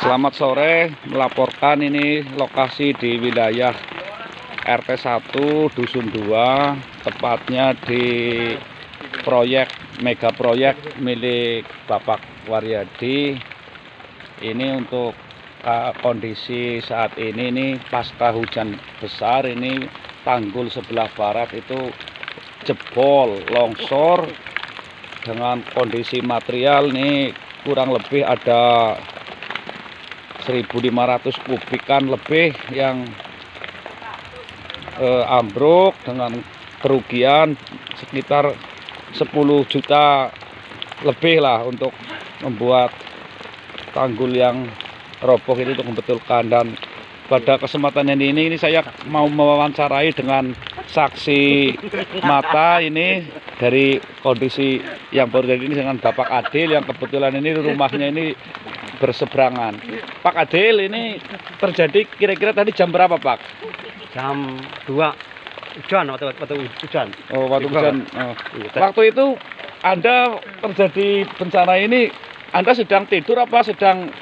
Selamat sore, melaporkan ini lokasi di wilayah RT 1 Dusun 2, tepatnya di mega proyek milik Bapak Waryadi. Ini untuk kondisi saat ini pasca hujan besar, ini tanggul sebelah barat itu jebol, longsor dengan kondisi material nih kurang lebih ada 1.500 kubikan lebih yang ambruk dengan kerugian sekitar 10 juta lebih lah untuk membuat tanggul yang roboh ini untuk membetulkan. Dan pada kesempatan ini saya mau mewawancarai dengan saksi mata ini dari kondisi yang baru terjadi ini dengan Bapak Adil yang kebetulan ini rumahnya ini berseberangan. Pak Adil, ini terjadi kira-kira tadi jam berapa, Pak? Jam 2 hujan, waktu hujan. Oh, waktu hujan. Oh. Waktu itu Anda terjadi bencana ini, Anda sedang tidur apa sedang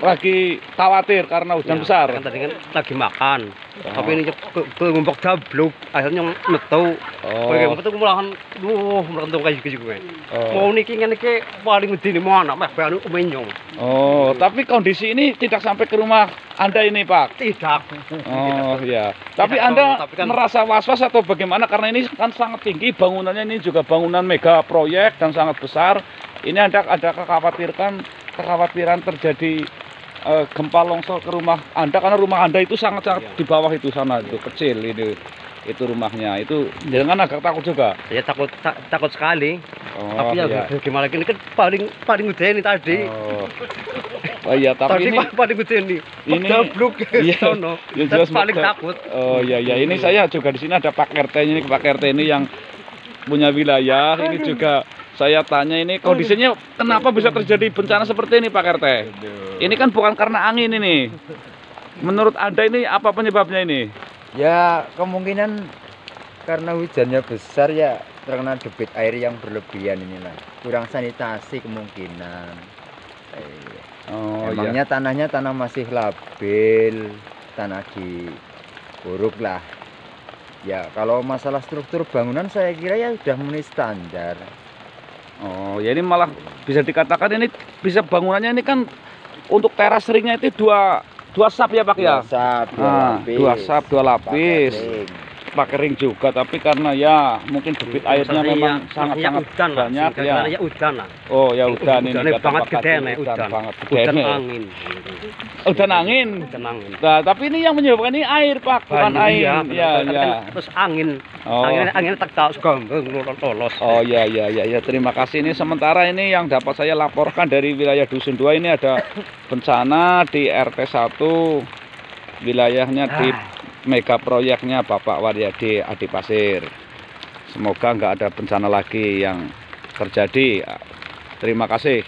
lagi khawatir karena hujan besar? Kan tadi kan lagi makan. Tapi ini ngumpuk dabluk, akhirnya metu. Oke, metu kemulahan merentung kayak gitu kan. Mau niki paling gede mau anak meh baru menyong. Oh, tapi kondisi ini tidak sampai ke rumah Anda ini, Pak? Tidak. Oh, iya. Tapi Anda merasa was-was atau bagaimana? Karena ini kan sangat tinggi bangunannya, ini juga bangunan mega proyek dan sangat besar. Ini ada kekhawatiran terjadi gempa longsor ke rumah Anda, karena rumah Anda itu sangat di bawah itu sana, itu kecil itu rumahnya. Itu jangan agak takut juga. Ya takut sekali. Oh, tapi ya gimana ini kan paling gede ini tadi. Oh iya, tapi tadi ini paling gede ini dabluk sono. Ya, paling takut. Oh iya, ini saya juga di sini ada Pak RT ini, Pak RT ini yang punya wilayah. Ini juga saya tanya ini kondisinya kenapa bisa terjadi bencana seperti ini, Pak RT? Ini kan bukan karena angin ini. Menurut Anda ini apa penyebabnya ini? Ya kemungkinan karena hujannya besar ya, karena debit air yang berlebihan inilah. Kurang sanitasi kemungkinan. Emangnya tanahnya tanah masih labil, tanah buruk lah. Ya kalau masalah struktur bangunan saya kira ya sudah memenuhi standar. Oh ya, ini malah bisa dikatakan ini bisa bangunannya ini kan untuk teras ringnya itu dua sap ya, Pak ya? Dua sap, dua lapis. Pakai ring juga, tapi karena ya mungkin debit airnya memang sangat banyak ya. Oh ya udan ini banget gede nih, udan angin. Udan angin. Nah, tapi ini yang menyebabkan ini air, Pak, bukan air. Ya. Terus angin. Angin tak lolos. Oh ya. Terima kasih. Ini sementara ini yang dapat saya laporkan dari wilayah Dusun 2, ini ada bencana di RT 1, wilayahnya di mega proyeknya Bapak Waryadi Adipasir. Semoga nggak ada bencana lagi yang terjadi. Terima kasih.